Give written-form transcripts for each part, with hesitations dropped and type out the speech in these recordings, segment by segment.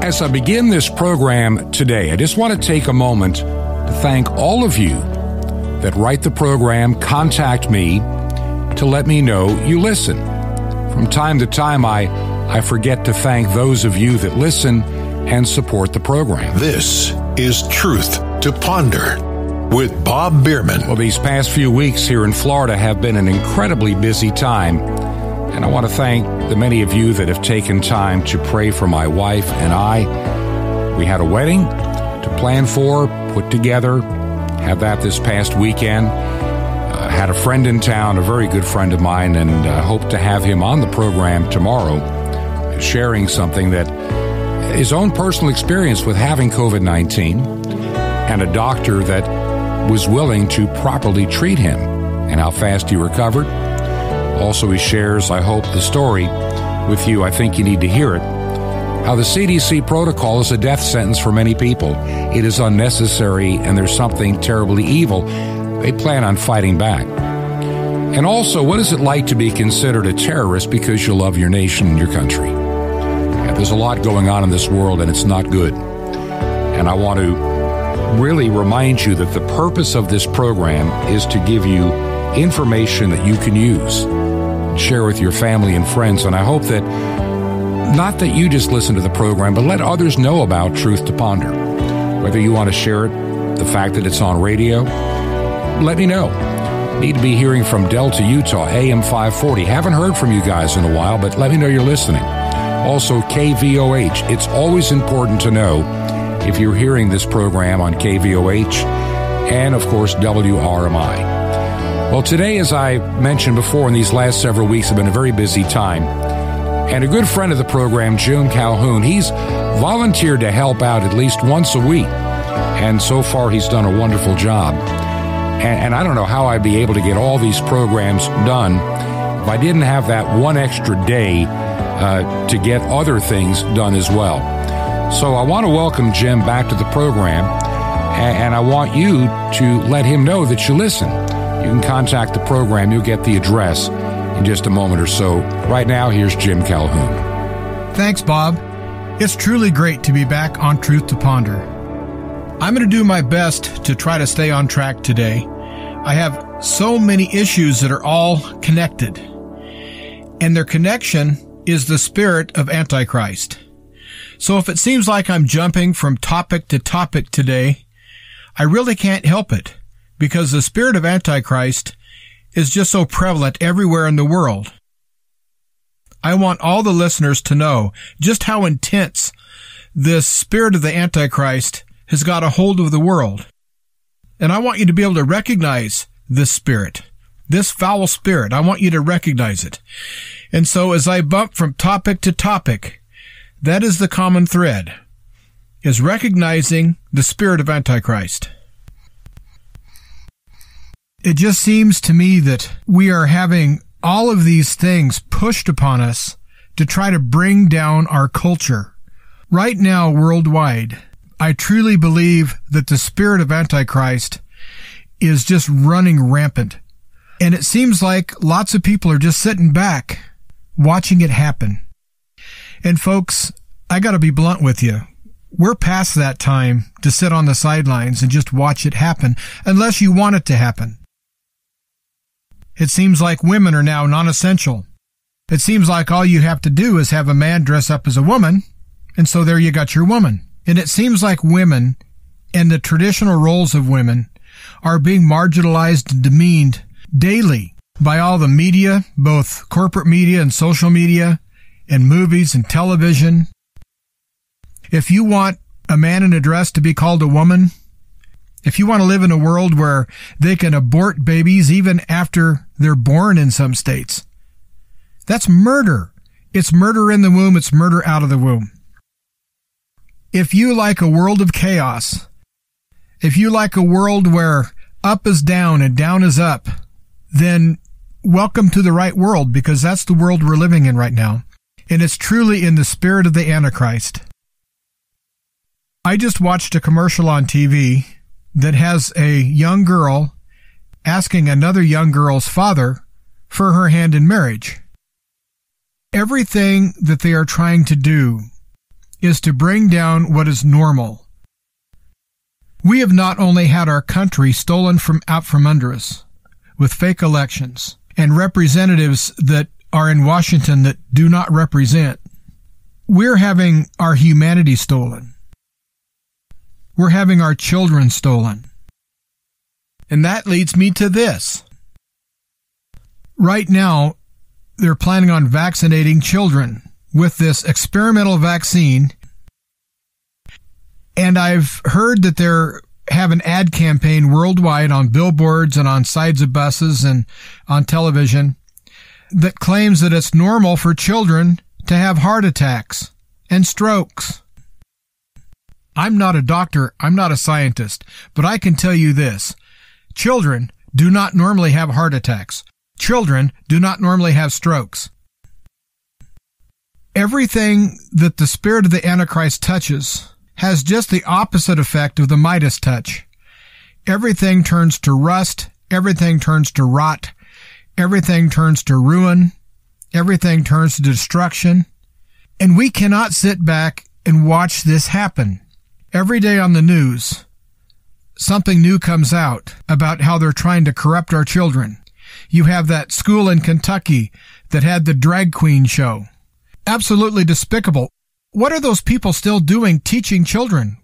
As I begin this program today, I just want to take a moment to thank all of you that write the program, contact me to let me know you listen. From time to time, I forget to thank those of you that listen and support the program. This is Truth to Ponder with Bob Bierman. Well, these past few weeks here in Florida have been an incredibly busy time, and I want to thank the many of you that have taken time to pray for my wife and I. We had a wedding to plan for, put together, had that this past weekend. Had a friend in town, a very good friend of mine, and hope to have him on the program tomorrow, sharing something that his own personal experience with having COVID-19 and a doctor that was willing to properly treat him and how fast he recovered. Also, he shares, I hope, the story with you. I think you need to hear it. How the CDC protocol is a death sentence for many people. It is unnecessary, and there's something terribly evil. They plan on fighting back. And also, what is it like to be considered a terrorist because you love your nation and your country? Yeah, there's a lot going on in this world, and it's not good. And I want to really remind you that the purpose of this program is to give you information that you can use and share with your family and friends. And I hope that not that you just listen to the program, but let others know about Truth to Ponder. Whether you want to share it, the fact that it's on radio, let me know. Need to be hearing from Delta, Utah, AM 540. Haven't heard from you guys in a while, but let me know you're listening. Also, KVOH. It's always important to know if you're hearing this program on KVOH and, of course, WRMI. Well, today, as I mentioned before, in these last several weeks have been a very busy time. And a good friend of the program, Jim Calhoun, he's volunteered to help out at least once a week. And so far, he's done a wonderful job. And I don't know how I'd be able to get all these programs done if I didn't have that one extra day to get other things done as well. So I want to welcome Jim back to the program, and I want you to let him know that you listen. You can contact the program. You'll get the address in just a moment or so. Right now, here's Jim Calhoun. Thanks, Bob. It's truly great to be back on Truth to Ponder. I'm going to do my best to try to stay on track today. I have so many issues that are all connected, and their connection is the spirit of Antichrist. So if it seems like I'm jumping from topic to topic today, I really can't help it, because the spirit of Antichrist is just so prevalent everywhere in the world. I want all the listeners to know just how intense this spirit of the Antichrist has got a hold of the world. And I want you to be able to recognize this spirit, this foul spirit. I want you to recognize it. And so as I bump from topic to topic, that is the common thread, is recognizing the spirit of Antichrist. It just seems to me that we are having all of these things pushed upon us to try to bring down our culture. Right now, worldwide, I truly believe that the spirit of Antichrist is just running rampant. And it seems like lots of people are just sitting back, watching it happen. And folks, I gotta be blunt with you. We're past that time to sit on the sidelines and just watch it happen, unless you want it to happen. It seems like women are now non-essential. It seems like all you have to do is have a man dress up as a woman, and so there you got your woman. And it seems like women and the traditional roles of women are being marginalized and demeaned daily by all the media, both corporate media and social media, and movies and television. If you want a man in a dress to be called a woman, if you want to live in a world where they can abort babies even after they're born in some states, that's murder. It's murder in the womb. It's murder out of the womb. If you like a world of chaos, if you like a world where up is down and down is up, then welcome to the right world, because that's the world we're living in right now. And it's truly in the spirit of the Antichrist. I just watched a commercial on TV that has a young girl asking another young girl's father for her hand in marriage. Everything that they are trying to do is to bring down what is normal. We have not only had our country stolen out from under us with fake elections and representatives that are in Washington that do not represent. We're having our humanity stolen. We're having our children stolen. And that leads me to this. Right now, they're planning on vaccinating children with this experimental vaccine. And I've heard that they're have an ad campaign worldwide on billboards and on sides of buses and on television that claims that it's normal for children to have heart attacks and strokes. I'm not a doctor, I'm not a scientist, but I can tell you this. Children do not normally have heart attacks. Children do not normally have strokes. Everything that the spirit of the Antichrist touches has just the opposite effect of the Midas touch. Everything turns to rust, everything turns to rot, everything turns to ruin, everything turns to destruction, and we cannot sit back and watch this happen. Every day on the news, something new comes out about how they're trying to corrupt our children. You have that school in Kentucky that had the drag queen show. Absolutely despicable. What are those people still doing teaching children?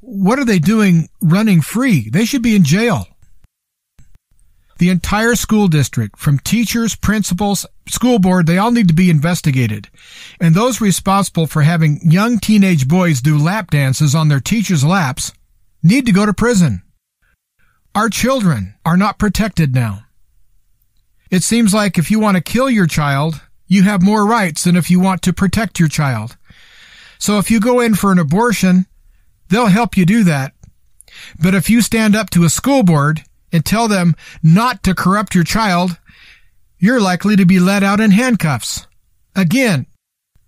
What are they doing running free? They should be in jail. The entire school district, from teachers, principals, school board, they all need to be investigated. And those responsible for having young teenage boys do lap dances on their teachers' laps need to go to prison. Our children are not protected now. It seems like if you want to kill your child, you have more rights than if you want to protect your child. So if you go in for an abortion, they'll help you do that. But if you stand up to a school board and tell them not to corrupt your child, you're likely to be let out in handcuffs. Again,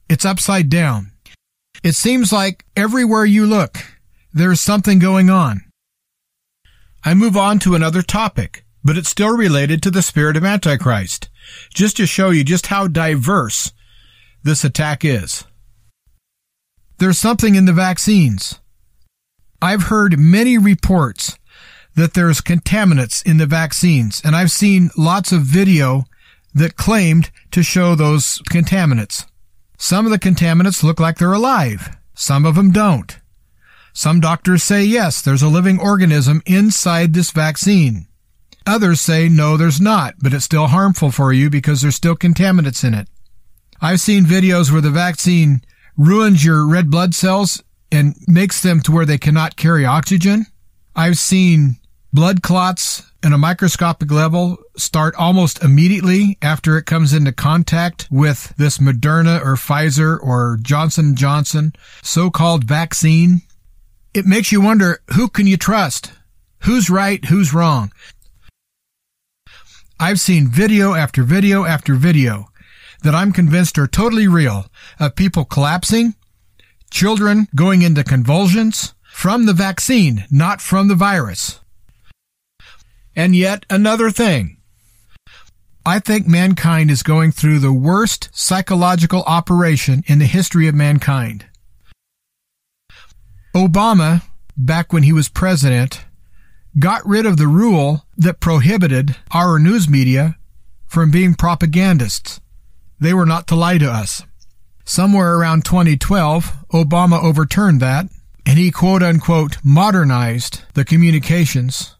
it's upside down. It seems like everywhere you look, there's something going on. I move on to another topic, but it's still related to the spirit of Antichrist, just to show you just how diverse this attack is. There's something in the vaccines. I've heard many reports that there's contaminants in the vaccines, and I've seen lots of video that claimed to show those contaminants. Some of the contaminants look like they're alive. Some of them don't. Some doctors say, yes, there's a living organism inside this vaccine. Others say, no, there's not, but it's still harmful for you because there's still contaminants in it. I've seen videos where the vaccine ruins your red blood cells and makes them to where they cannot carry oxygen. I've seen blood clots at a microscopic level start almost immediately after it comes into contact with this Moderna or Pfizer or Johnson & Johnson so-called vaccine. It makes you wonder, who can you trust? Who's right? Who's wrong? I've seen video after video after video that I'm convinced are totally real of people collapsing, children going into convulsions from the vaccine, not from the virus. And yet another thing. I think mankind is going through the worst psychological operation in the history of mankind. Obama, back when he was president, got rid of the rule that prohibited our news media from being propagandists. They were not to lie to us. Somewhere around 2012, Obama overturned that, and he quote-unquote modernized the communications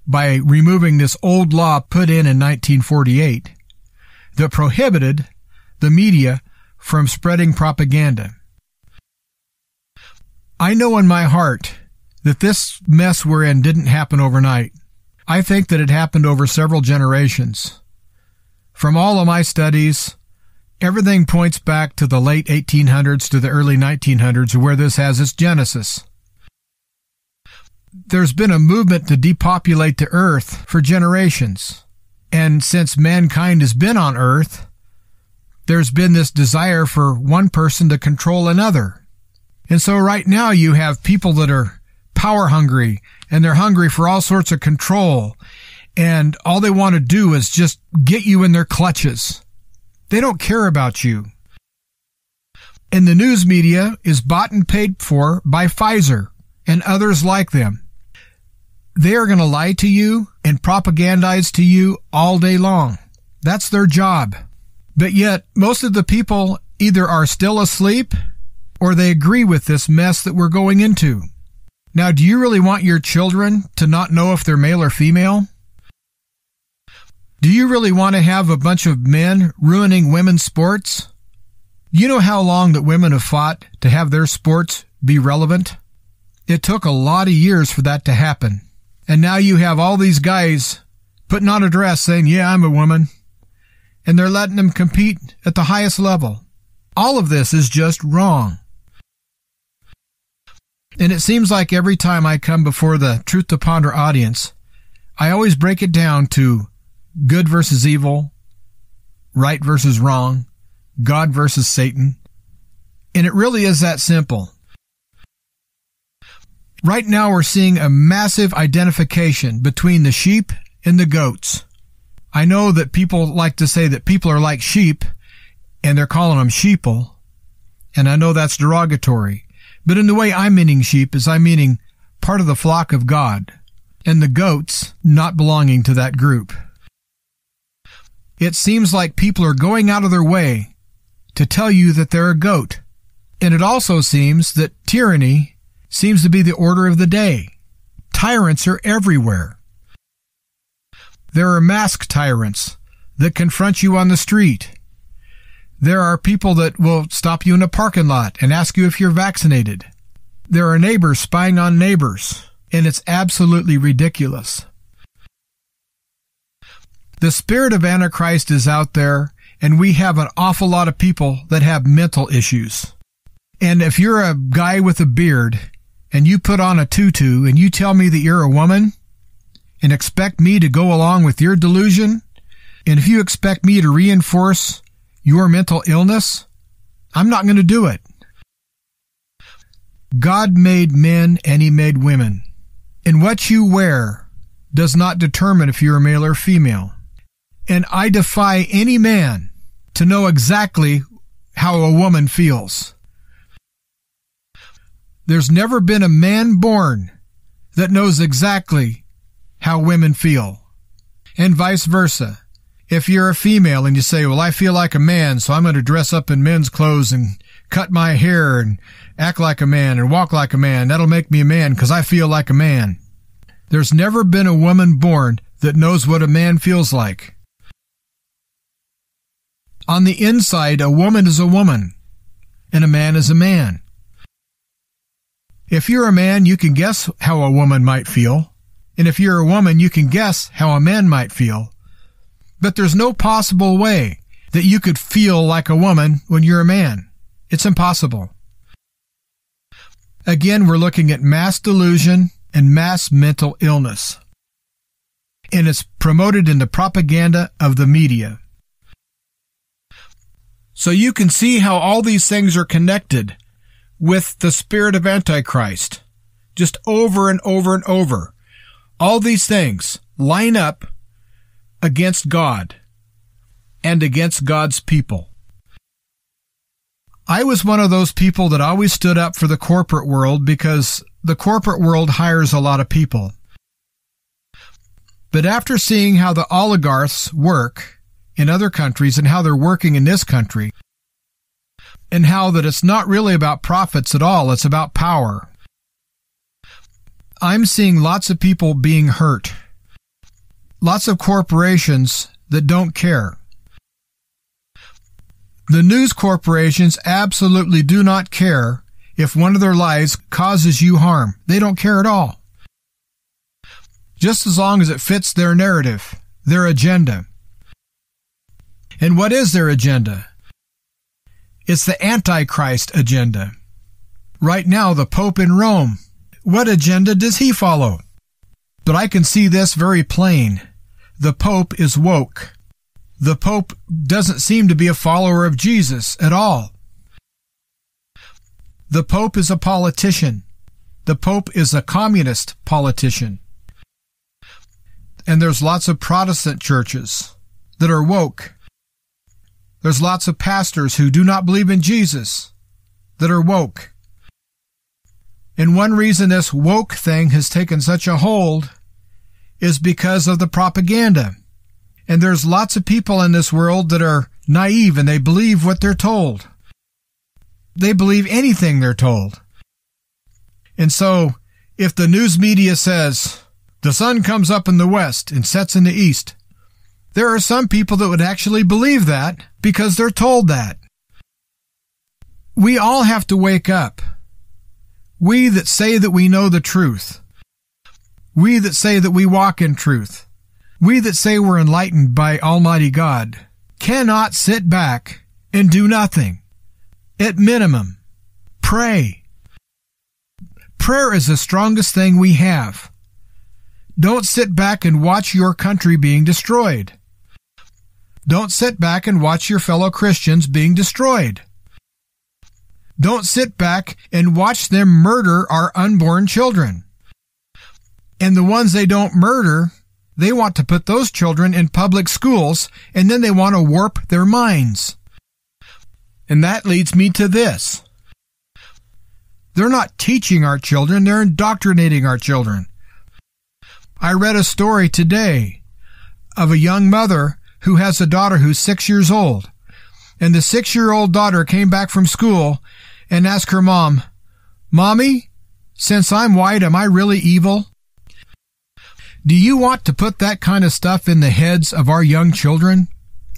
by removing this old law put in 1948 that prohibited the media from spreading propaganda. I know in my heart that this mess we're in didn't happen overnight. I think that it happened over several generations. From all of my studies, everything points back to the late 1800s to the early 1900s where this has its genesis. There's been a movement to depopulate the earth for generations. And since mankind has been on earth, there's been this desire for one person to control another. And so right now you have people that are power hungry and they're hungry for all sorts of control. And all they want to do is just get you in their clutches. They don't care about you. And the news media is bought and paid for by Pfizer and others like them. They are going to lie to you and propagandize to you all day long. That's their job. But yet, most of the people either are still asleep or they agree with this mess that we're going into. Now, do you really want your children to not know if they're male or female? Do you really want to have a bunch of men ruining women's sports? You know how long that women have fought to have their sports be relevant? It took a lot of years for that to happen. And now you have all these guys putting on a dress saying, yeah, I'm a woman. And they're letting them compete at the highest level. All of this is just wrong. And it seems like every time I come before the Truth to Ponder audience, I always break it down to good versus evil, right versus wrong, God versus Satan. And it really is that simple. Right now we're seeing a massive identification between the sheep and the goats. I know that people like to say that people are like sheep, and they're calling them sheeple, and I know that's derogatory. But in the way I'm meaning sheep is I'm meaning part of the flock of God, and the goats not belonging to that group. It seems like people are going out of their way to tell you that they're a goat. And it also seems that tyranny seems to be the order of the day. Tyrants are everywhere. There are masked tyrants that confront you on the street. There are people that will stop you in a parking lot and ask you if you're vaccinated. There are neighbors spying on neighbors, and it's absolutely ridiculous. The spirit of Antichrist is out there, and we have an awful lot of people that have mental issues. And if you're a guy with a beard, and you put on a tutu, and you tell me that you're a woman, and expect me to go along with your delusion, and if you expect me to reinforce your mental illness, I'm not going to do it. God made men and He made women. And what you wear does not determine if you're male or female. And I defy any man to know exactly how a woman feels. There's never been a man born that knows exactly how women feel. And vice versa. If you're a female and you say, well, I feel like a man, so I'm going to dress up in men's clothes and cut my hair and act like a man and walk like a man, that'll make me a man because I feel like a man. There's never been a woman born that knows what a man feels like. On the inside, a woman is a woman, and a man is a man. If you're a man, you can guess how a woman might feel, and if you're a woman, you can guess how a man might feel. But there's no possible way that you could feel like a woman when you're a man. It's impossible. Again, we're looking at mass delusion and mass mental illness. And it's promoted in the propaganda of the media. So you can see how all these things are connected with the spirit of Antichrist. Just over and over and over. All these things line up against God and against God's people. I was one of those people that always stood up for the corporate world because the corporate world hires a lot of people. But after seeing how the oligarchs work in other countries and how they're working in this country, and how that it's not really about profits at all, it's about power, I'm seeing lots of people being hurt. Lots of corporations that don't care. The news corporations absolutely do not care if one of their lies causes you harm. They don't care at all. Just as long as it fits their narrative, their agenda. And what is their agenda? It's the Antichrist agenda. Right now, the Pope in Rome, what agenda does he follow? But I can see this very plain. The Pope is woke. The Pope doesn't seem to be a follower of Jesus at all. The Pope is a politician. The Pope is a communist politician. And there's lots of Protestant churches that are woke. There's lots of pastors who do not believe in Jesus, that are woke. And one reason this woke thing has taken such a hold is because of the propaganda. And there's lots of people in this world that are naive and they believe what they're told. They believe anything they're told. And so, if the news media says, the sun comes up in the west and sets in the east, there are some people that would actually believe that because they're told that. We all have to wake up. We that say that we know the truth. We that say that we walk in truth. We that say we're enlightened by Almighty God cannot sit back and do nothing. At minimum, pray. Prayer is the strongest thing we have. Don't sit back and watch your country being destroyed. Don't sit back and watch your fellow Christians being destroyed. Don't sit back and watch them murder our unborn children. And the ones they don't murder, they want to put those children in public schools, and then they want to warp their minds. And that leads me to this. They're not teaching our children, they're indoctrinating our children. I read a story today of a young mother who has a daughter who's 6 years old. And the 6-year-old daughter came back from school and asked her mom, "Mommy, since I'm white, am I really evil?" Do you want to put that kind of stuff in the heads of our young children?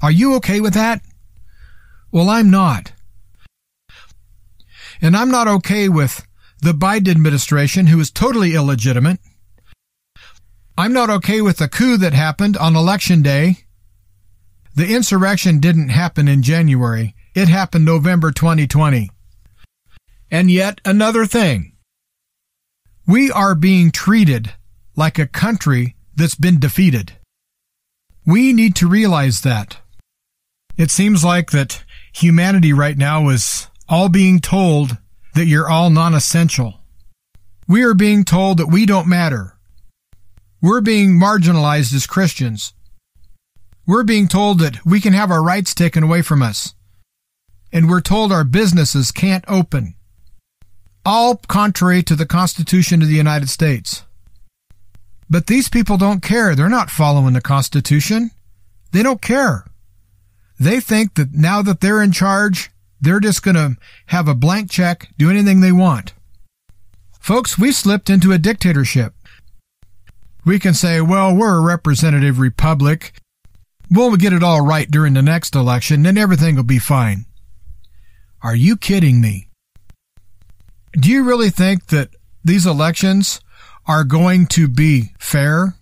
Are you okay with that? Well, I'm not. And I'm not okay with the Biden administration, who is totally illegitimate. I'm not okay with the coup that happened on Election Day. The insurrection didn't happen in January. It happened November 2020. And yet another thing. We are being treated like a country that's been defeated. We need to realize that. It seems like that humanity right now is all being told that you're all non-essential. We are being told that we don't matter. We're being marginalized as Christians. We're being told that we can have our rights taken away from us. And we're told our businesses can't open. All contrary to the Constitution of the United States. But these people don't care. They're not following the Constitution. They don't care. They think that now that they're in charge, they're just going to have a blank check, do anything they want. Folks, we slipped into a dictatorship. We can say, well, we're a representative republic. We'll get it all right during the next election, then everything will be fine. Are you kidding me? Do you really think that these elections are going to be fair?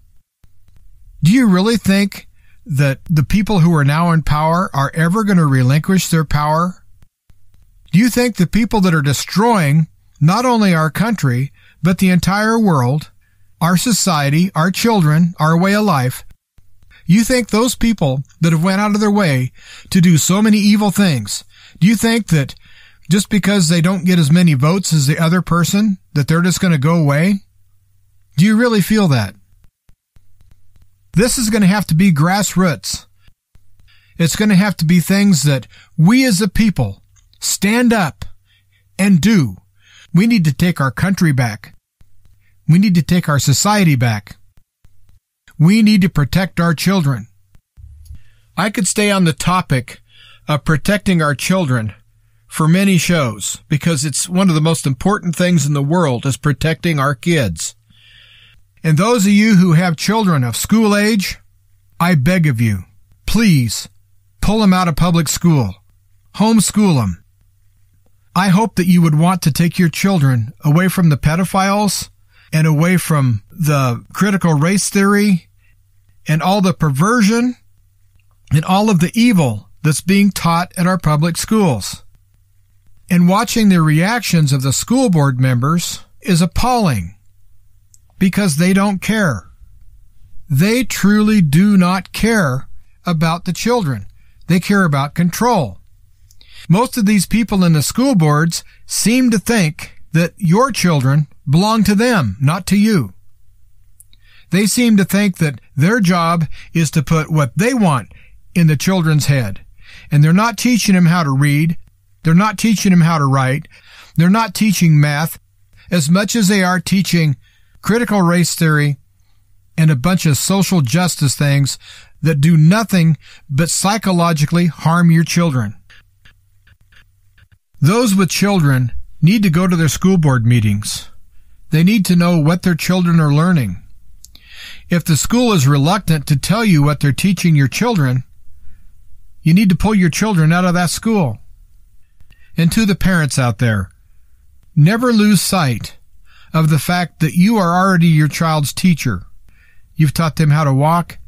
Do you really think that the people who are now in power are ever going to relinquish their power? Do you think the people that are destroying not only our country, but the entire world, our society, our children, our way of life, you think those people that have went out of their way to do so many evil things, do you think that just because they don't get as many votes as the other person, that they're just going to go away? Do you really feel that? This is going to have to be grassroots. It's going to have to be things that we as a people stand up and do. We need to take our country back. We need to take our society back. We need to protect our children. I could stay on the topic of protecting our children for many shows because it's one of the most important things in the world is protecting our kids. And those of you who have children of school age, I beg of you, please pull them out of public school. Homeschool them. I hope that you would want to take your children away from the pedophiles and away from the critical race theory and all the perversion and all of the evil that's being taught at our public schools. And watching the reactions of the school board members is appalling because they don't care. They truly do not care about the children. They care about control. Most of these people in the school boards seem to think that your children belong to them, not to you. They seem to think that their job is to put what they want in the children's head. And they're not teaching them how to read. They're not teaching them how to write. They're not teaching math as much as they are teaching critical race theory and a bunch of social justice things that do nothing but psychologically harm your children. Those with children need to go to their school board meetings. They need to know what their children are learning. If the school is reluctant to tell you what they're teaching your children, you need to pull your children out of that school. And to the parents out there, never lose sight of the fact that you are already your child's teacher. You've taught them how to walk,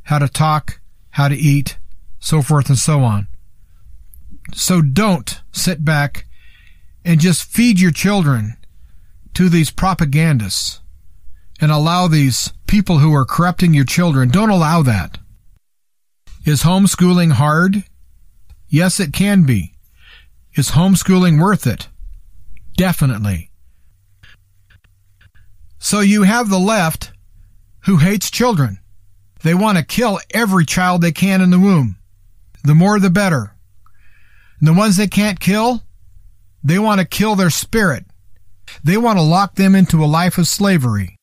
how to talk, how to eat, so forth and so on. So don't sit back and just feed your children to these propagandists and allow these people who are corrupting your children. Don't allow that. Is homeschooling hard? Yes, it can be. Is homeschooling worth it? Definitely. So you have the left who hates children. They want to kill every child they can in the womb. The more the better. And the ones they can't kill, they want to kill their spirit. They want to lock them into a life of slavery.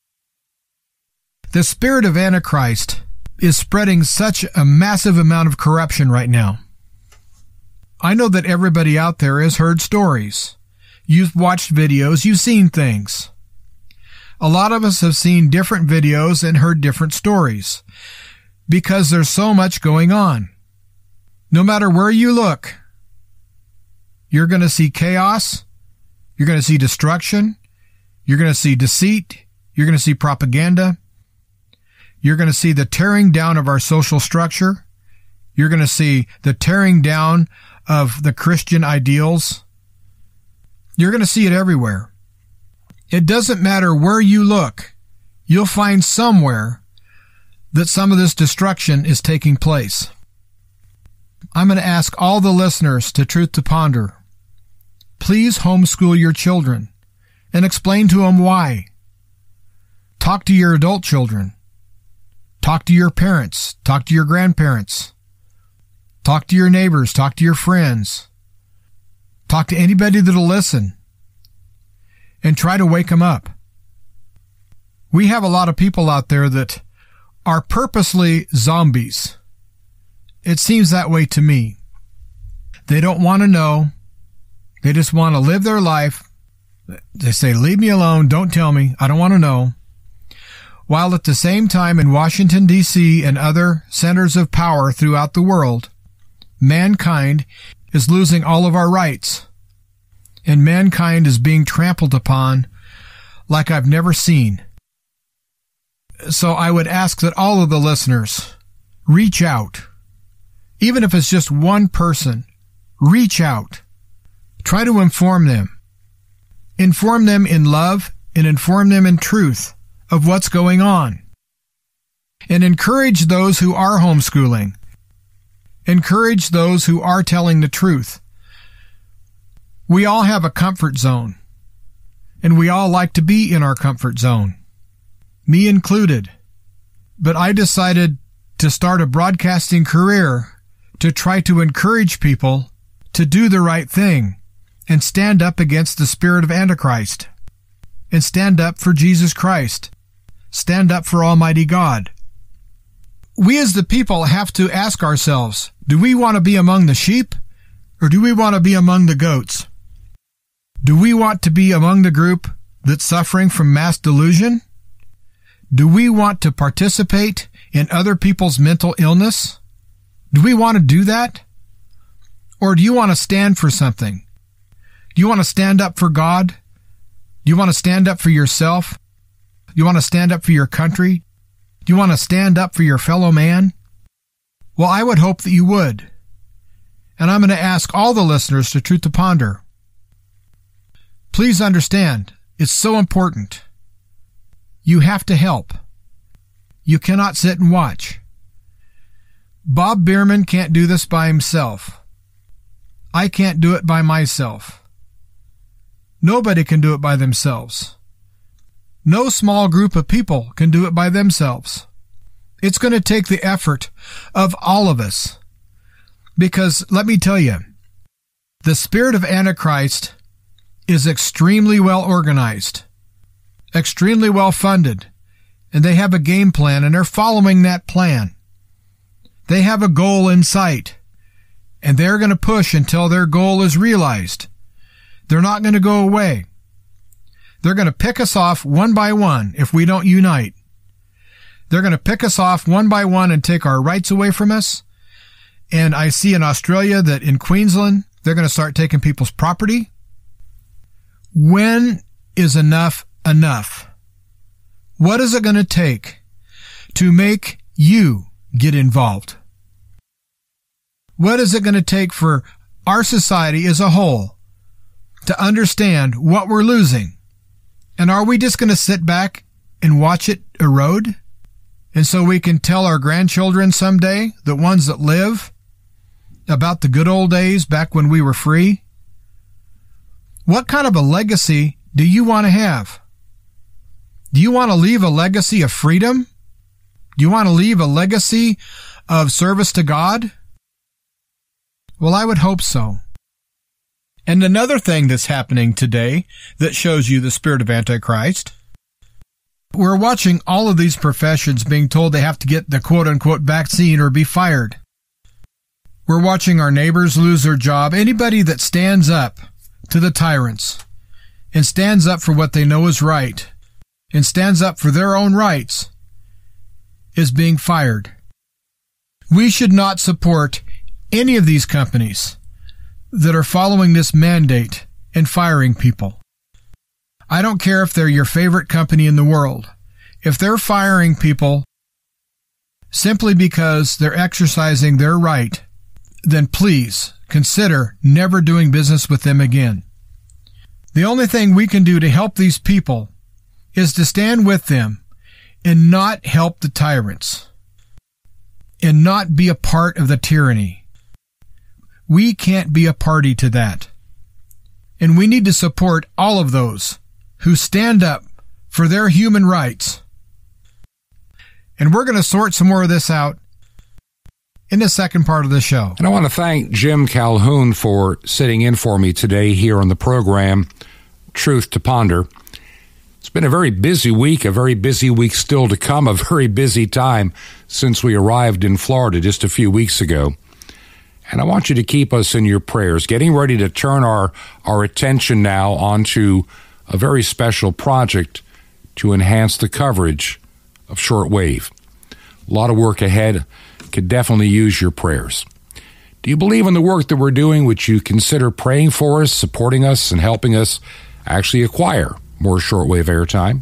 The spirit of Antichrist is spreading such a massive amount of corruption right now. I know that everybody out there has heard stories. You've watched videos, you've seen things. A lot of us have seen different videos and heard different stories because there's so much going on. No matter where you look, you're going to see chaos, you're going to see destruction, you're going to see deceit, you're going to see propaganda, you're going to see the tearing down of our social structure, you're going to see the tearing down of the Christian ideals. You're going to see it everywhere. It doesn't matter where you look, you'll find somewhere that some of this destruction is taking place. I'm going to ask all the listeners to Truth to Ponder, please homeschool your children and explain to them why. Talk to your adult children. Talk to your parents. Talk to your grandparents. Talk to your neighbors. Talk to your friends. Talk to anybody that'll listen. And try to wake them up. We have a lot of people out there that are purposely zombies. It seems that way to me. They don't want to know. They just want to live their life. They say, leave me alone, don't tell me, I don't want to know. While at the same time in Washington, D.C. and other centers of power throughout the world, mankind is losing all of our rights. And mankind is being trampled upon like I've never seen. So I would ask that all of the listeners reach out. Even if it's just one person, reach out. Try to inform them. Inform them in love and inform them in truth of what's going on. And encourage those who are homeschooling. Encourage those who are telling the truth. We all have a comfort zone, and we all like to be in our comfort zone, me included. But I decided to start a broadcasting career to try to encourage people to do the right thing and stand up against the spirit of Antichrist and stand up for Jesus Christ, stand up for Almighty God. We as the people have to ask ourselves, do we want to be among the sheep or do we want to be among the goats? Do we want to be among the group that's suffering from mass delusion? Do we want to participate in other people's mental illness? Do we want to do that? Or do you want to stand for something? Do you want to stand up for God? Do you want to stand up for yourself? Do you want to stand up for your country? Do you want to stand up for your fellow man? Well, I would hope that you would. And I'm going to ask all the listeners to Truth to Ponder. Please understand, it's so important. You have to help. You cannot sit and watch. Bob Bierman can't do this by himself. I can't do it by myself. Nobody can do it by themselves. No small group of people can do it by themselves. It's going to take the effort of all of us. Because, let me tell you, The Spirit of Antichrist is extremely well organized, extremely well funded, and they have a game plan, and they're following that plan. They have a goal in sight, and they're going to push until their goal is realized. They're not going to go away. They're going to pick us off one by one if we don't unite. They're going to pick us off one by one and take our rights away from us. And I see in Australia that in Queensland, they're going to start taking people's property. When is enough enough? What is it going to take to make you get involved? What is it going to take for our society as a whole to understand what we're losing? And are we just going to sit back and watch it erode? And so we can tell our grandchildren someday, the ones that live, about the good old days back when we were free? What kind of a legacy do you want to have? Do you want to leave a legacy of freedom? Do you want to leave a legacy of service to God? Well, I would hope so. And another thing that's happening today that shows you the spirit of Antichrist, we're watching all of these professions being told they have to get the quote-unquote vaccine or be fired. We're watching our neighbors lose their job. Anybody that stands up to the tyrants and stands up for what they know is right and stands up for their own rights is being fired. We should not support any of these companies that are following this mandate and firing people. I don't care if they're your favorite company in the world. If they're firing people simply because they're exercising their right, then please consider never doing business with them again. The only thing we can do to help these people is to stand with them and not help the tyrants and not be a part of the tyranny. We can't be a party to that. And we need to support all of those who stand up for their human rights. And we're going to sort some more of this out in the second part of the show. And I want to thank Jim Calhoun for sitting in for me today here on the program, Truth to Ponder. It's been a very busy week still to come, a very busy time since we arrived in Florida just a few weeks ago. And I want you to keep us in your prayers, getting ready to turn our attention now onto a very special project to enhance the coverage of shortwave. A lot of work ahead. Could definitely use your prayers. Do you believe in the work that we're doing? Would you consider praying for us, supporting us, and helping us actually acquire more shortwave airtime?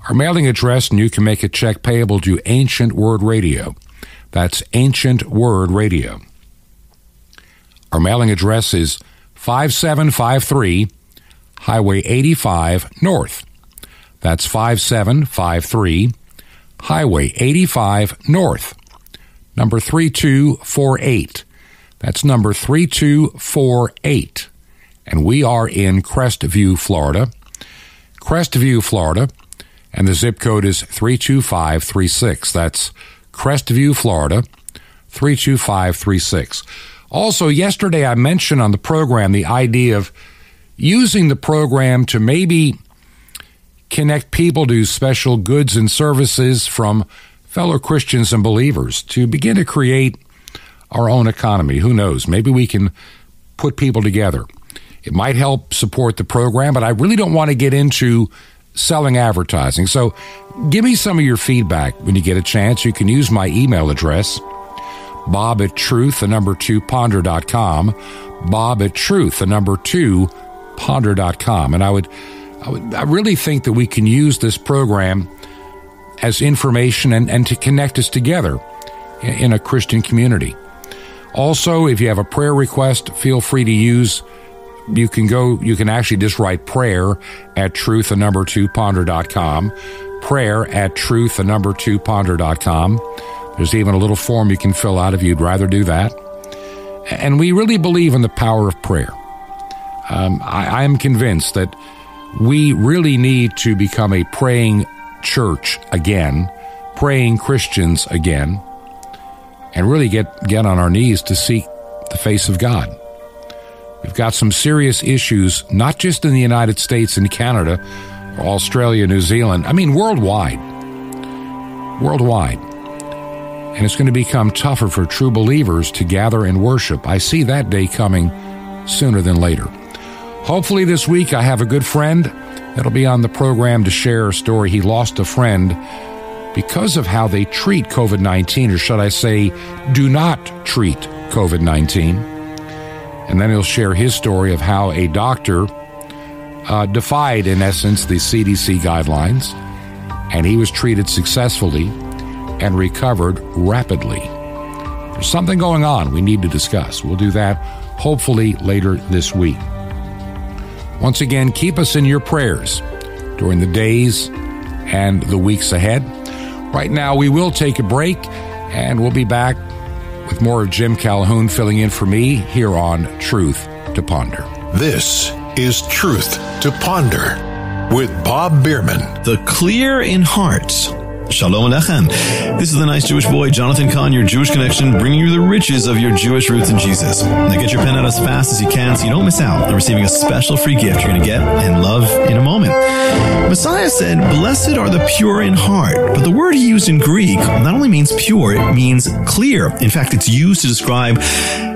Our mailing address, and you can make a check payable to Ancient Word Radio. That's Ancient Word Radio. Our mailing address is 5753 Highway 85 North. That's 5753 Highway 85 North. Number 3248. That's number 3248. And we are in Crestview, Florida. Crestview, Florida. And the zip code is 32536. That's Crestview, Florida, 32536. Also, yesterday I mentioned on the program the idea of using the program to maybe connect people to special goods and services from fellow Christians and believers to begin to create our own economy. Who knows? Maybe we can put people together. It might help support the program, but I really don't want to get into selling advertising. So give me some of your feedback when you get a chance. You can use my email address, bob@truth2ponder.com, bob@truth2ponder.com. And I really think that we can use this program as information and to connect us together in a Christian community. Also, if you have a prayer request, feel free to use, you can actually just write prayer at truth2ponder.com, prayer at truth2ponder.com. There's even a little form you can fill out if you'd rather do that. And we really believe in the power of prayer. I am convinced that we really need to become a praying church again, praying Christians again, and really get on our knees to seek the face of God. We've got some serious issues, not just in the United States and Canada, or Australia, New Zealand. I mean, worldwide. Worldwide. And it's going to become tougher for true believers to gather and worship. I see that day coming sooner than later. Hopefully this week I have a good friend that'll be on the program to share a story. He lost a friend because of how they treat COVID-19, or should I say, do not treat COVID-19. And then he'll share his story of how a doctor defied, in essence, the CDC guidelines, and he was treated successfully and recovered rapidly. There's something going on we need to discuss. We'll do that hopefully later this week. Once again, keep us in your prayers during the days and the weeks ahead. Right now, we will take a break, and we'll be back with more of Jim Calhoun filling in for me here on Truth to Ponder. This is Truth to Ponder with Bob Bierman. The clear in heart. Shalom Alechem. This is the nice Jewish boy, Jonathan Kahn, your Jewish connection, bringing you the riches of your Jewish roots in Jesus. Now get your pen out as fast as you can so you don't miss out on receiving a special free gift you're going to get and love in a moment. Messiah said, "Blessed are the pure in heart." But the word he used in Greek not only means pure, it means clear. In fact, it's used to describe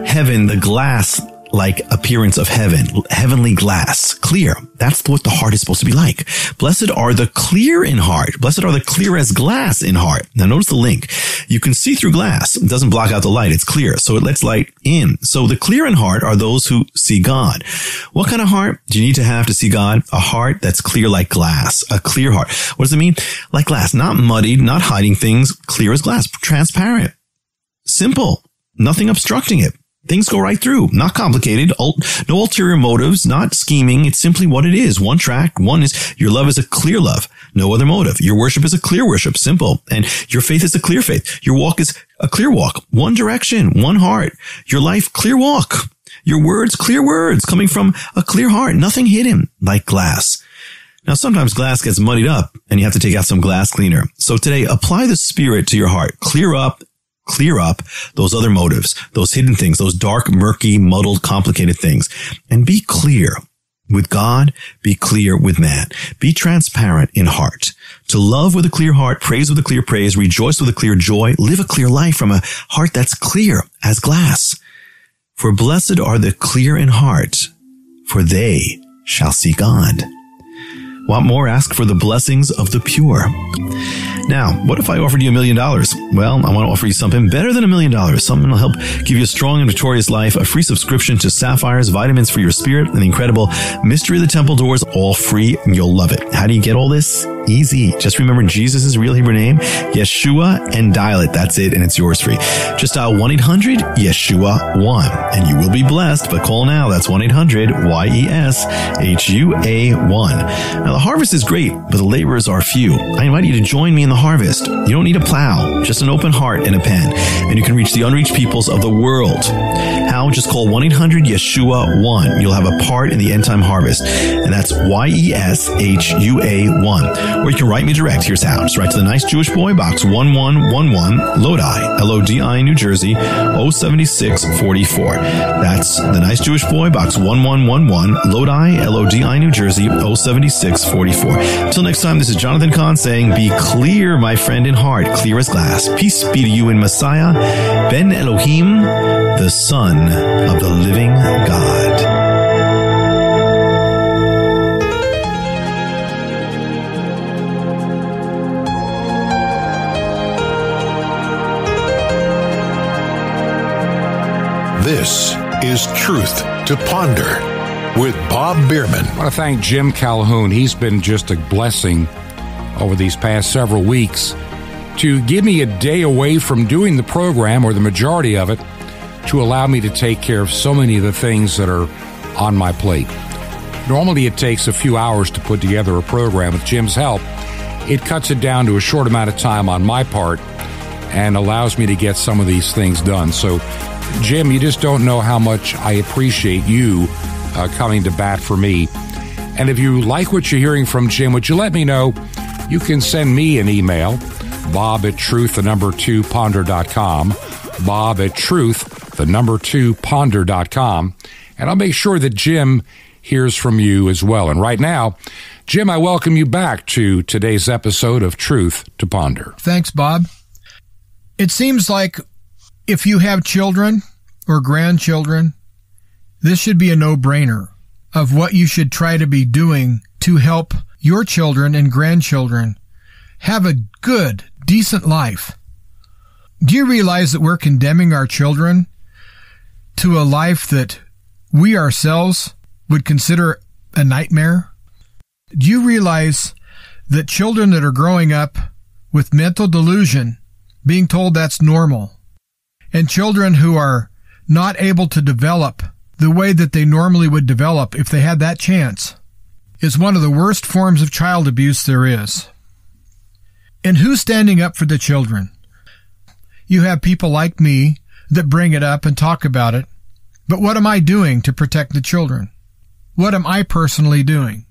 heaven, the glass-like appearance of heaven, heavenly glass, clear. That's what the heart is supposed to be like. Blessed are the clear in heart. Blessed are the clear as glass in heart. Now notice the link. You can see through glass. It doesn't block out the light. It's clear. So it lets light in. So the clear in heart are those who see God. What kind of heart do you need to have to see God? A heart that's clear like glass. A clear heart. What does it mean? Like glass. Not muddied, not hiding things. Clear as glass. Transparent. Simple. Nothing obstructing it. Things go right through, not complicated, no ulterior motives, not scheming. It's simply what it is. One track, one is your love is a clear love, no other motive. Your worship is a clear worship, simple. And your faith is a clear faith. Your walk is a clear walk, one direction, one heart. Your life, clear walk. Your words, clear words coming from a clear heart, nothing hidden like glass. Now, sometimes glass gets muddied up and you have to take out some glass cleaner. So today, apply the Spirit to your heart. Clear up those other motives, those hidden things, those dark, murky, muddled, complicated things, and be clear with God, be clear with man, be transparent in heart. To love with a clear heart, praise with a clear praise, rejoice with a clear joy, live a clear life from a heart that's clear as glass. For blessed are the clear in heart, for they shall see God. Want more? Ask for the blessings of the pure. Now, what if I offered you $1 million? Well, I want to offer you something better than $1 million. Something that'll help give you a strong and victorious life, a free subscription to Sapphires, vitamins for your spirit, and the incredible Mystery of the Temple Doors, all free, and you'll love it. How do you get all this? Easy. Just remember Jesus' real Hebrew name, Yeshua, and dial it. That's it, and it's yours free. Just dial 1-800-YESHUA-1, and you will be blessed, but call now. That's 1-800-YESHUA-1. Now, the harvest is great, but the laborers are few. I invite you to join me in the harvest. You don't need a plow, just an open heart and a pen, and you can reach the unreached peoples of the world. How? Just call 1-800-YESHUA-1. You'll have a part in the end time harvest, and that's YESHUA-1. Or you can write me direct. Here's how. Just write to the Nice Jewish Boy, Box 1111, Lodi, Lodi, New Jersey, 07644. That's the Nice Jewish Boy, Box 1111, Lodi, Lodi, New Jersey, 07644. Till next time, this is Jonathan Kahn saying, be clear, my friend, in heart, clear as glass. Peace be to you in Messiah, Ben Elohim, the Son of the living God. This is Truth to Ponder with Bob Bierman. I want to thank Jim Calhoun. He's been just a blessing over these past several weeks to give me a day away from doing the program, or the majority of it, to allow me to take care of so many of the things that are on my plate. Normally it takes a few hours to put together a program. With Jim's help, it cuts it down to a short amount of time on my part and allows me to get some of these things done. So, Jim, you just don't know how much I appreciate you coming to bat for me. And if you like what you're hearing from Jim, would you let me know? You can send me an email, bob@truth2ponder.com, bob@truth2ponder.com, And I'll make sure that Jim hears from you as well. And right now, Jim, I welcome you back to today's episode of Truth to Ponder. Thanks, Bob. It seems like if you have children or grandchildren, this should be a no-brainer of what you should try to be doing to help your children and grandchildren have a good, decent life. Do you realize that we're condemning our children to a life that we ourselves would consider a nightmare? Do you realize that children that are growing up with mental delusion, being told that's normal, and children who are not able to develop the way that they normally would develop if they had that chance, is one of the worst forms of child abuse there is. And who's standing up for the children? You have people like me that bring it up and talk about it, but what am I doing to protect the children? What am I personally doing?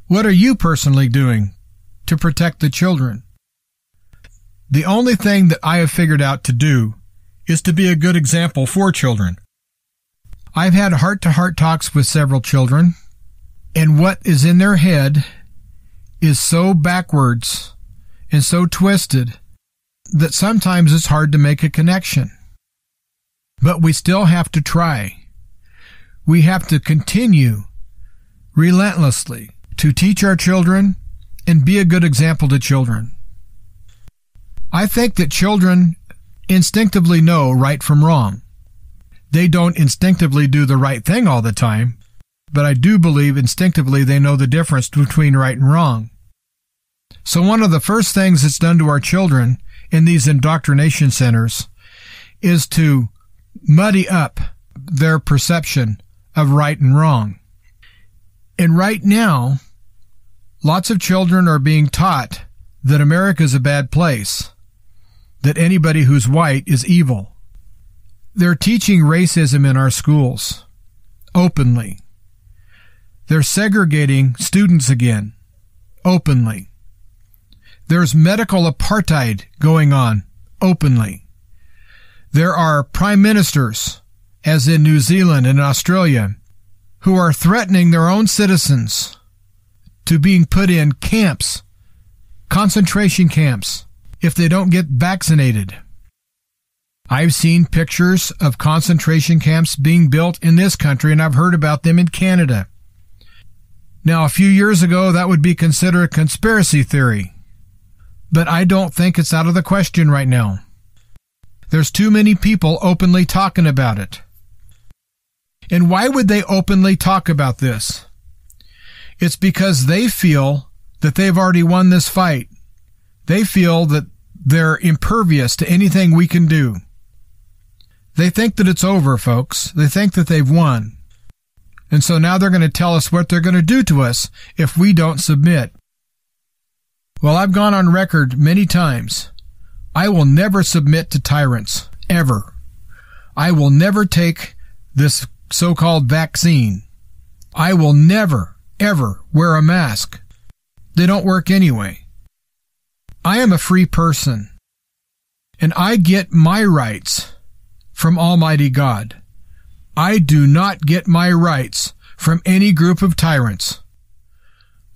What are you personally doing to protect the children? The only thing that I have figured out to do is to be a good example for children. I've had heart-to-heart talks with several children, and what is in their head is so backwards and so twisted that sometimes it's hard to make a connection. But we still have to try. We have to continue relentlessly to teach our children and be a good example to children. I think that children instinctively know right from wrong. They don't instinctively do the right thing all the time, but I do believe instinctively they know the difference between right and wrong. So one of the first things that's done to our children in these indoctrination centers is to muddy up their perception of right and wrong. And right now, lots of children are being taught that America is a bad place, that anybody who's white is evil. They're teaching racism in our schools openly. They're segregating students again openly. There's medical apartheid going on openly. There are prime ministers, as in New Zealand and Australia, who are threatening their own citizens to being put in camps, concentration camps, if they don't get vaccinated. I've seen pictures of concentration camps being built in this country, and I've heard about them in Canada. Now, a few years ago, that would be considered a conspiracy theory, but I don't think it's out of the question right now. There's too many people openly talking about it. And why would they openly talk about this? It's because they feel that they've already won this fight. They feel that they're impervious to anything we can do. They think that it's over, folks. They think that they've won. And so now they're going to tell us what they're going to do to us if we don't submit. Well, I've gone on record many times. I will never submit to tyrants, ever. I will never take this so-called vaccine. I will never, ever wear a mask. They don't work anyway. I am a free person, and I get my rights from Almighty God. I do not get my rights from any group of tyrants.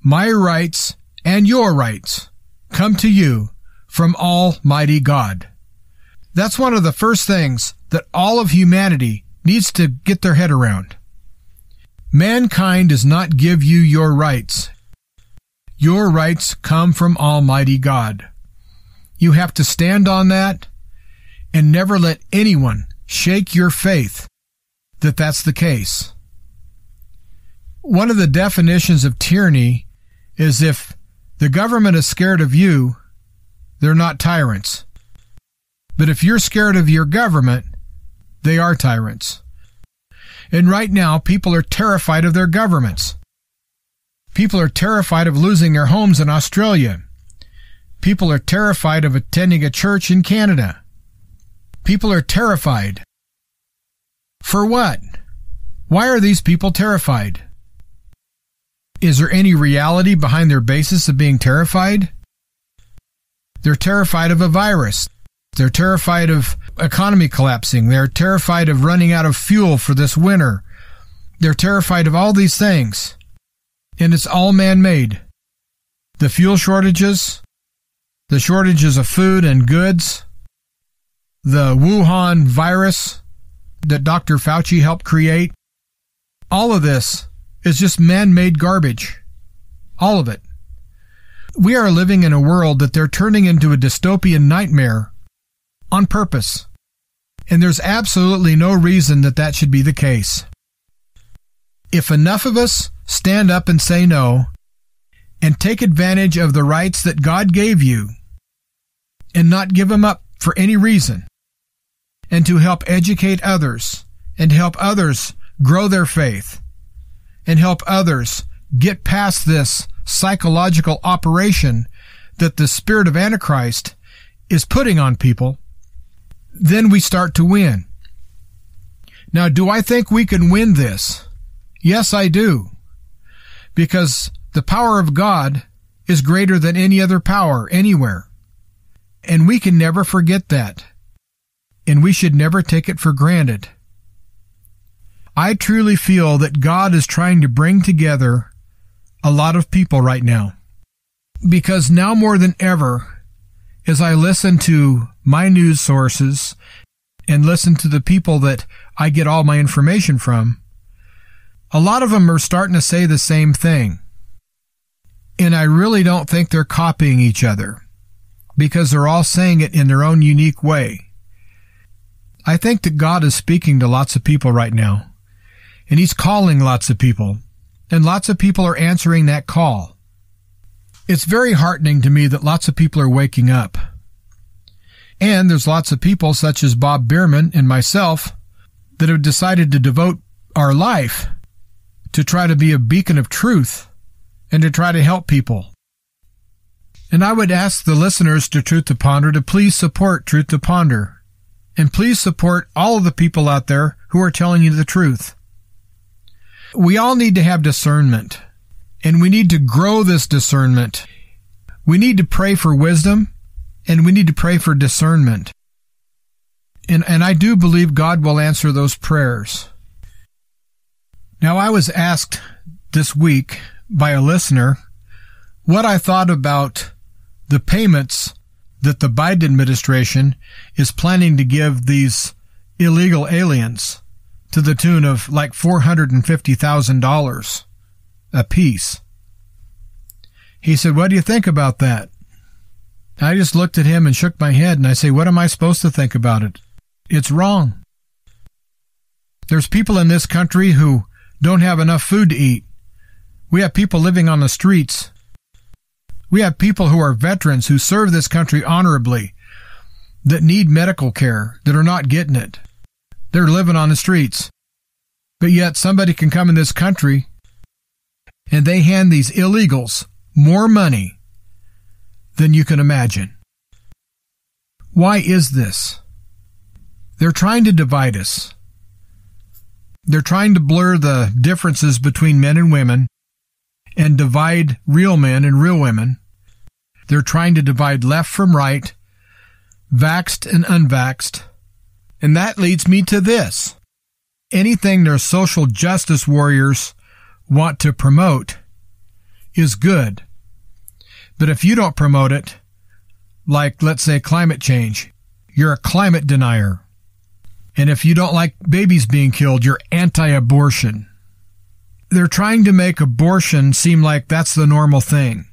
My rights and your rights come to you from Almighty God. That's one of the first things that all of humanity needs to get their head around. Mankind does not give you your rights. Your rights come from Almighty God. You have to stand on that and never let anyone shake your faith that that's the case. One of the definitions of tyranny is if the government is scared of you, they're not tyrants. But if you're scared of your government, they are tyrants. And right now, people are terrified of their governments. People are terrified of losing their homes in Australia. People are terrified of attending a church in Canada. People are terrified. For what? Why are these people terrified? Is there any reality behind their basis of being terrified? They're terrified of a virus. They're terrified of economy collapsing. They're terrified of running out of fuel for this winter. They're terrified of all these things. And it's all man-made. The fuel shortages, the shortages of food and goods, the Wuhan virus that Dr. Fauci helped create, all of this is just man-made garbage. All of it. We are living in a world that they're turning into a dystopian nightmare on purpose. And there's absolutely no reason that that should be the case. If enough of us stand up and say no, and take advantage of the rights that God gave you, and not give them up for any reason, and to help educate others, and help others grow their faith, and help others get past this psychological operation that the Spirit of Antichrist is putting on people, then we start to win. Now, do I think we can win this? Yes, I do. Because the power of God is greater than any other power anywhere. And we can never forget that. And we should never take it for granted. I truly feel that God is trying to bring together a lot of people right now. Because now more than ever, as I listen to my news sources and listen to the people that I get all my information from, a lot of them are starting to say the same thing. And I really don't think they're copying each other, because they're all saying it in their own unique way. I think that God is speaking to lots of people right now, and He's calling lots of people, and lots of people are answering that call. It's very heartening to me that lots of people are waking up. And there's lots of people, such as Bob Bierman and myself, that have decided to devote our life to try to be a beacon of truth and to try to help people. And I would ask the listeners to Truth to Ponder to please support Truth to Ponder. And please support all of the people out there who are telling you the truth. We all need to have discernment. And we need to grow this discernment. We need to pray for wisdom. And we need to pray for discernment. And I do believe God will answer those prayers. Now, I was asked this week by a listener what I thought about the payments that the Biden administration is planning to give these illegal aliens to the tune of like $450,000 a piece. He said, "What do you think about that?" I just looked at him and shook my head, and I say, what am I supposed to think about it? It's wrong. There's people in this country who don't have enough food to eat. We have people living on the streets. We have people who are veterans who serve this country honorably, that need medical care, that are not getting it. They're living on the streets. But yet somebody can come in this country and they hand these illegals more money than you can imagine. Why is this? They're trying to divide us. They're trying to blur the differences between men and women and divide real men and real women. They're trying to divide left from right, vaxxed and unvaxxed. And that leads me to this. Anything their social justice warriors want to promote is good. But if you don't promote it, like, let's say, climate change, you're a climate denier. And if you don't like babies being killed, you're anti-abortion. They're trying to make abortion seem like that's the normal thing.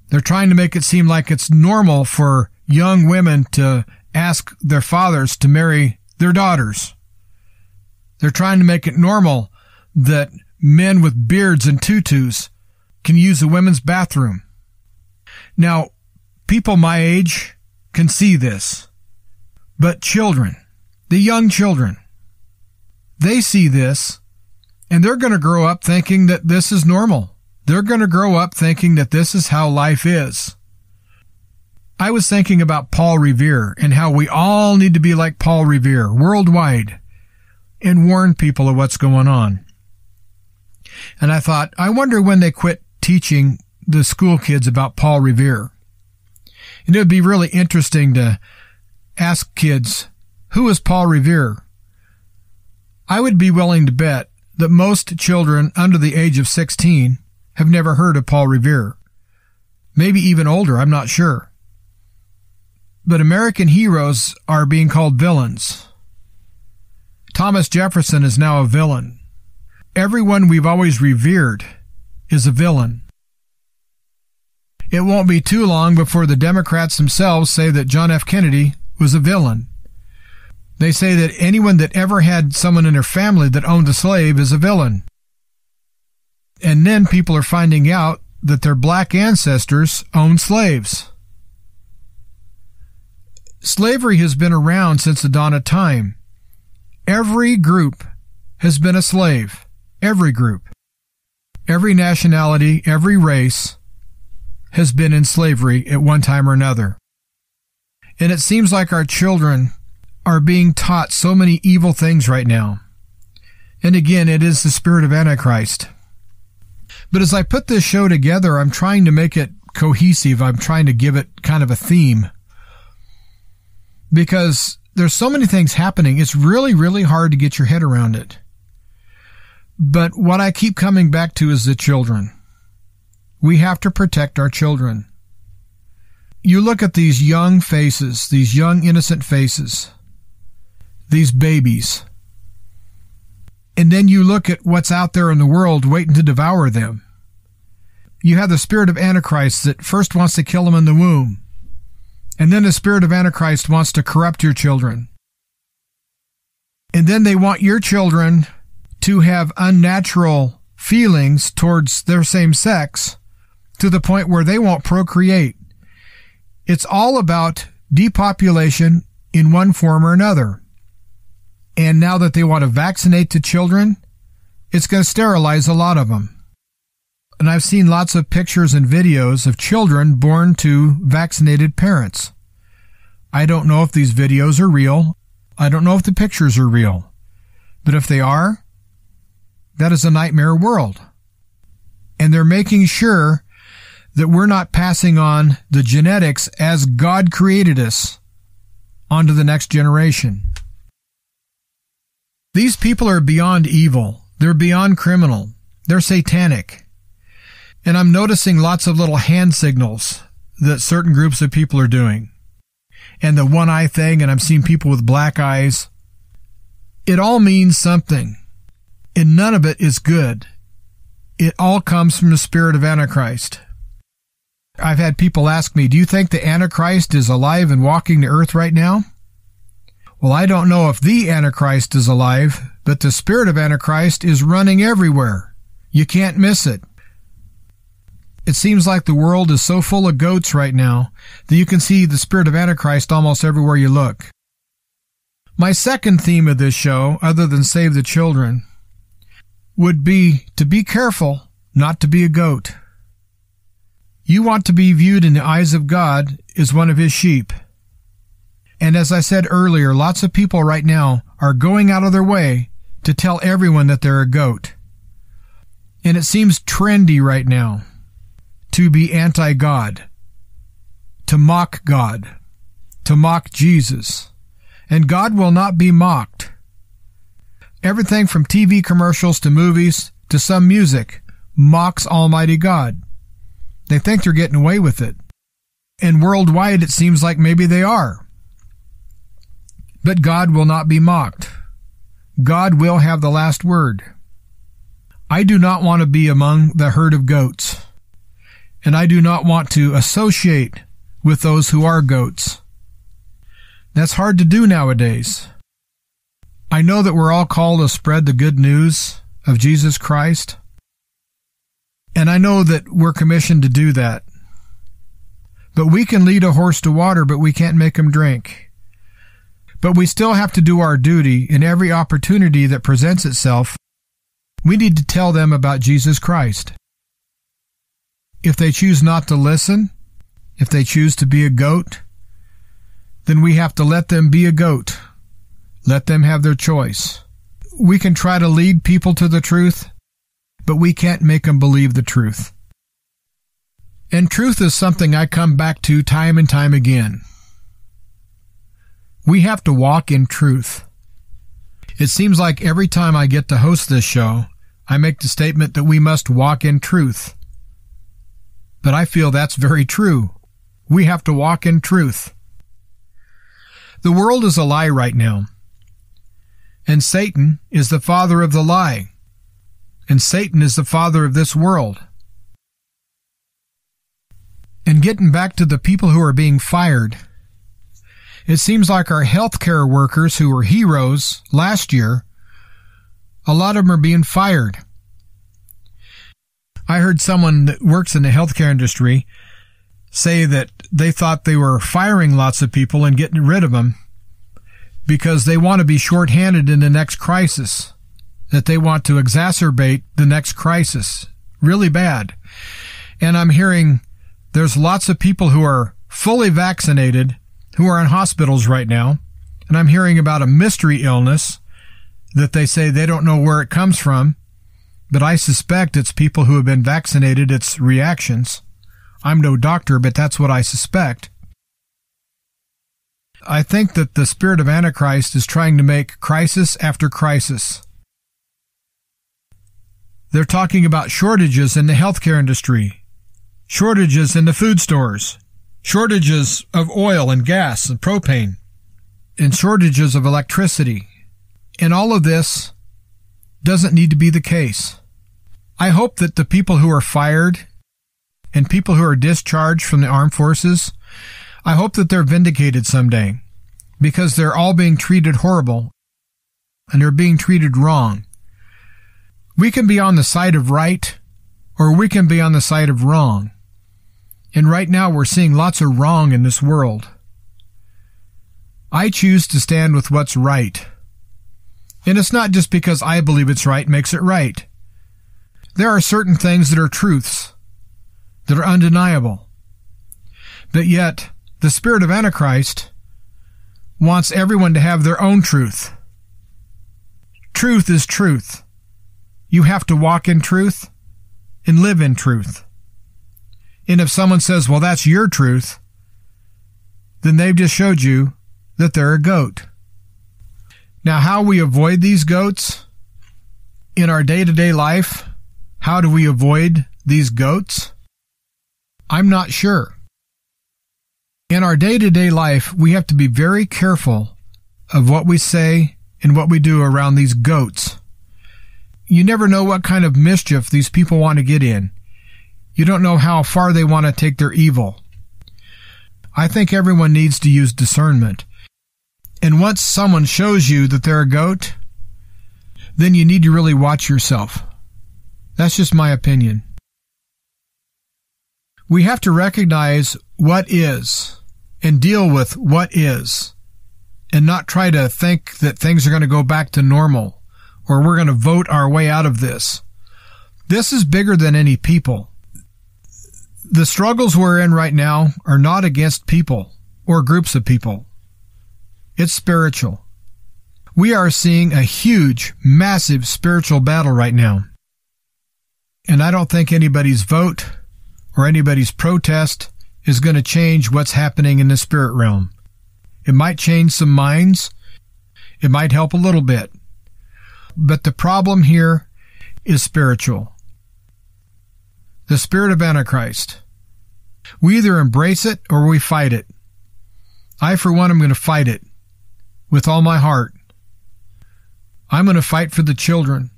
They're trying to make it seem like it's normal for young women to ask their fathers to marry their daughters. They're trying to make it normal that men with beards and tutus can use a women's bathroom. Now, people my age can see this, but children, the young children, they see this, and they're going to grow up thinking that this is normal. They're going to grow up thinking that this is how life is. I was thinking about Paul Revere and how we all need to be like Paul Revere worldwide and warn people of what's going on. And I thought, I wonder when they quit teaching the school kids about Paul Revere. And it would be really interesting to ask kids, who is Paul Revere? I would be willing to bet that most children under the age of 16 have never heard of Paul Revere. Maybe even older, I'm not sure. But American heroes are being called villains. Thomas Jefferson is now a villain. Everyone we've always revered is a villain. It won't be too long before the Democrats themselves say that John F. Kennedy was a villain. They say that anyone that ever had someone in their family that owned a slave is a villain. And then people are finding out that their black ancestors owned slaves. Slavery has been around since the dawn of time. Every group has been a slave. Every group. Every nationality, every race has been in slavery at one time or another. And it seems like our children are being taught so many evil things right now. And again, it is the spirit of Antichrist. But as I put this show together, I'm trying to make it cohesive. I'm trying to give it kind of a theme. Because there's so many things happening, it's really, really hard to get your head around it. But what I keep coming back to is the children. We have to protect our children. You look at these young faces, these young innocent faces, these babies, and then you look at what's out there in the world waiting to devour them. You have the spirit of Antichrist that first wants to kill them in the womb, and then the spirit of Antichrist wants to corrupt your children. And then they want your children to have unnatural feelings towards their same sex to the point where they won't procreate. It's all about depopulation in one form or another. And now that they want to vaccinate the children, it's going to sterilize a lot of them. And I've seen lots of pictures and videos of children born to vaccinated parents. I don't know if these videos are real. I don't know if the pictures are real. But if they are, that is a nightmare world. And they're making sure that we're not passing on the genetics as God created us onto the next generation. These people are beyond evil. They're beyond criminal. They're satanic. And I'm noticing lots of little hand signals that certain groups of people are doing. And the one eye thing, and I'm seeing people with black eyes. It all means something. And none of it is good. It all comes from the spirit of Antichrist. I've had people ask me, do you think the Antichrist is alive and walking the earth right now? Well, I don't know if the Antichrist is alive, but the spirit of Antichrist is running everywhere. You can't miss it. It seems like the world is so full of goats right now that you can see the spirit of Antichrist almost everywhere you look. My second theme of this show, other than save the children, would be to be careful not to be a goat. You want to be viewed in the eyes of God as one of His sheep. And as I said earlier, lots of people right now are going out of their way to tell everyone that they're a goat. And it seems trendy right now to be anti-God, to mock God, to mock Jesus. And God will not be mocked. Everything from TV commercials to movies to some music mocks Almighty God. They think they're getting away with it. And worldwide it seems like maybe they are. But God will not be mocked. God will have the last word. I do not want to be among the herd of goats. And I do not want to associate with those who are goats. That's hard to do nowadays. I know that we're all called to spread the good news of Jesus Christ. And I know that we're commissioned to do that. But we can lead a horse to water, but we can't make him drink. But we still have to do our duty in every opportunity that presents itself. We need to tell them about Jesus Christ. If they choose not to listen, if they choose to be a goat, then we have to let them be a goat. Let them have their choice. We can try to lead people to the truth, but we can't make them believe the truth. And truth is something I come back to time and time again. We have to walk in truth. It seems like every time I get to host this show, I make the statement that we must walk in truth. But I feel that's very true. We have to walk in truth. The world is a lie right now. And Satan is the father of the lie. And Satan is the father of this world. And getting back to the people who are being fired, it seems like our healthcare workers who were heroes last year, a lot of them are being fired. I heard someone that works in the healthcare industry say that they thought they were firing lots of people and getting rid of them because they want to be shorthanded in the next crisis, that they want to exacerbate the next crisis really bad. And I'm hearing there's lots of people who are fully vaccinated who are in hospitals right now, and I'm hearing about a mystery illness that they say they don't know where it comes from, but I suspect it's people who have been vaccinated, it's reactions. I'm no doctor, but that's what I suspect. I think that the Spirit of Antichrist is trying to make crisis after crisis. They're talking about shortages in the healthcare industry, shortages in the food stores, shortages of oil and gas and propane, and shortages of electricity. And all of this doesn't need to be the case. I hope that the people who are fired and people who are discharged from the armed forces, I hope that they're vindicated someday, because they're all being treated horrible and they're being treated wrong. We can be on the side of right or we can be on the side of wrong. And right now we're seeing lots of wrong in this world. I choose to stand with what's right. And it's not just because I believe it's right makes it right. There are certain things that are truths, that are undeniable. But yet, the Spirit of Antichrist wants everyone to have their own truth. Truth is truth. You have to walk in truth and live in truth. And if someone says, well, that's your truth, then they've just showed you that they're a goat. Now, how we avoid these goats in our day-to-day life, how do we avoid these goats? I'm not sure. In our day-to-day life, we have to be very careful of what we say and what we do around these goats. You never know what kind of mischief these people want to get in. You don't know how far they want to take their evil. I think everyone needs to use discernment. And once someone shows you that they're a goat, then you need to really watch yourself. That's just my opinion. We have to recognize what is and deal with what is, and not try to think that things are going to go back to normal or we're going to vote our way out of this. This is bigger than any people. The struggles we're in right now are not against people or groups of people. It's spiritual. We are seeing a huge, massive spiritual battle right now. And I don't think anybody's vote or anybody's protest is going to change what's happening in the spirit realm. It might change some minds. It might help a little bit. But the problem here is spiritual. The Spirit of Antichrist. We either embrace it or we fight it. I, for one, am going to fight it with all my heart. I'm going to fight for the children.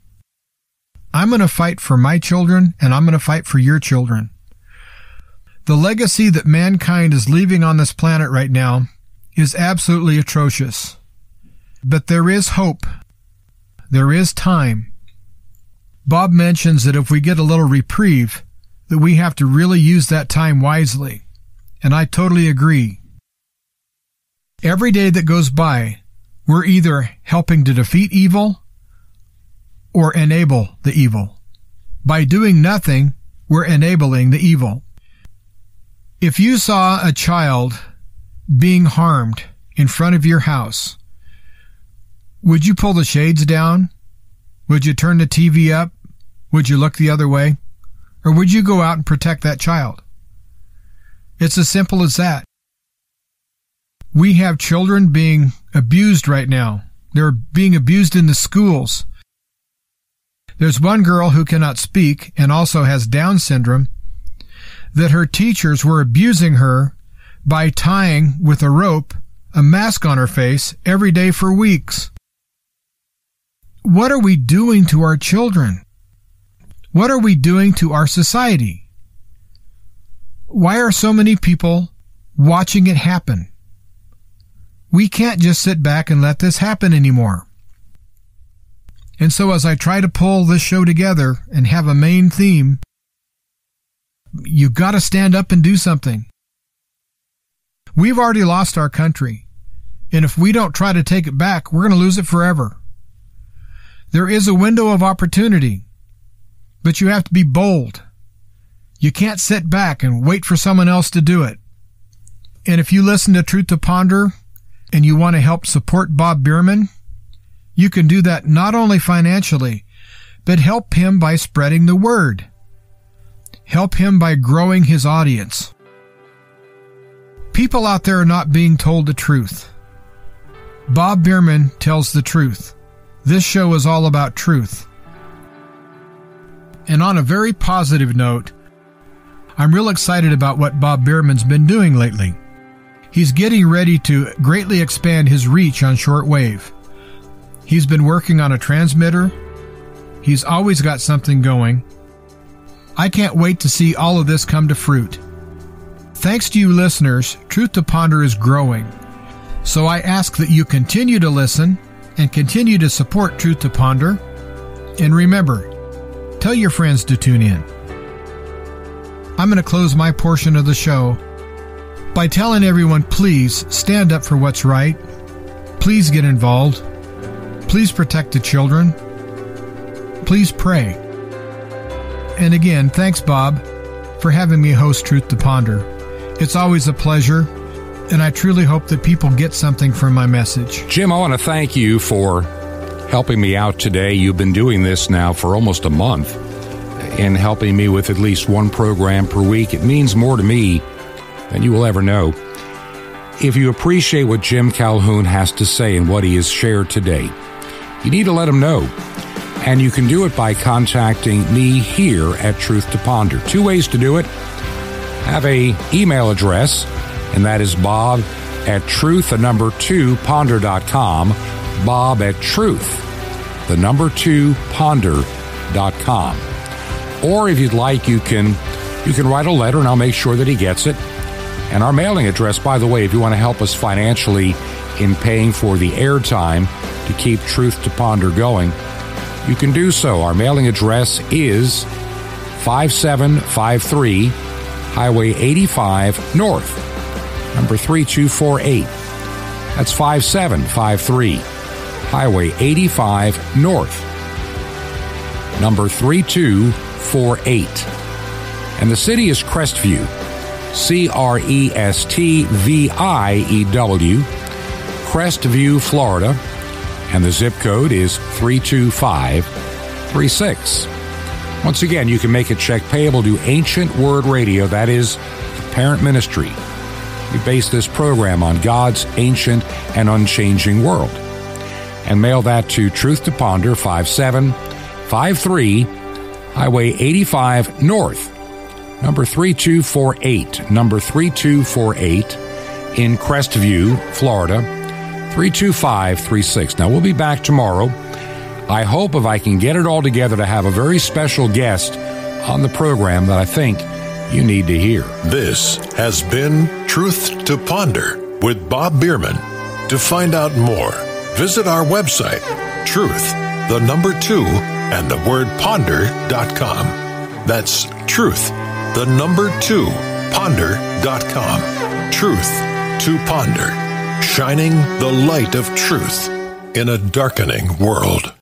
I'm going to fight for my children, and I'm going to fight for your children. The legacy that mankind is leaving on this planet right now is absolutely atrocious. But there is hope. There is time. Bob mentions that if we get a little reprieve, that we have to really use that time wisely. And I totally agree. Every day that goes by, we're either helping to defeat evil or enable the evil. By doing nothing, we're enabling the evil. If you saw a child being harmed in front of your house, would you pull the shades down? Would you turn the TV up? Would you look the other way? Or would you go out and protect that child? It's as simple as that. We have children being abused right now. They're being abused in the schools. There's one girl who cannot speak and also has Down syndrome that her teachers were abusing her by tying with a rope a mask on her face every day for weeks. What are we doing to our children? What are we doing to our society? Why are so many people watching it happen? We can't just sit back and let this happen anymore. And so as I try to pull this show together and have a main theme, you've got to stand up and do something. We've already lost our country, and if we don't try to take it back, we're going to lose it forever. There is a window of opportunity, but you have to be bold. You can't sit back and wait for someone else to do it. And if you listen to Truth to Ponder and you want to help support Bob Bierman, you can do that not only financially, but help him by spreading the word. Help him by growing his audience. People out there are not being told the truth. Bob Bierman tells the truth. This show is all about truth. And on a very positive note, I'm real excited about what Bob Bierman's been doing lately. He's getting ready to greatly expand his reach on shortwave. He's been working on a transmitter. He's always got something going. I can't wait to see all of this come to fruit. Thanks to you listeners, Truth to Ponder is growing. So I ask that you continue to listen and continue to support Truth to Ponder. And remember, tell your friends to tune in. I'm going to close my portion of the show by telling everyone, please stand up for what's right. Please get involved. Please protect the children. Please pray. And again, thanks, Bob, for having me host Truth to Ponder. It's always a pleasure, and I truly hope that people get something from my message. Jim, I want to thank you for helping me out today. You've been doing this now for almost a month and helping me with at least one program per week. It means more to me than you will ever know. If you appreciate what Jim Calhoun has to say and what he has shared today, you need to let him know. And you can do it by contacting me here at Truth to Ponder. Two ways to do it. Have a email address, and that is bob@truth2ponder.com. bob@truth2ponder.com. Or if you'd like, you can write a letter, and I'll make sure that he gets it. And our mailing address, by the way, if you want to help us financially in paying for the airtime to keep Truth to Ponder going, you can do so. Our mailing address is 5753 Highway 85 North, number 3248. That's 5753 Highway 85 North, number 3248. And the city is Crestview, Crestvieu, Crestview, Florida. And the zip code is 32536. Once again, you can make a check payable to Ancient Word Radio. That is the parent ministry. We base this program on God's ancient and unchanging word. And mail that to Truth to Ponder, 5753 Highway 85 North, number 3248. Number 3248 in Crestview, Florida, 32536. Now, we'll be back tomorrow. I hope if I can get it all together to have a very special guest on the program that I think you need to hear. This has been Truth to Ponder with Bob Bierman. To find out more, visit our website, truth2ponder.com. That's truth2ponder.com. Truth to Ponder, shining the light of truth in a darkening world.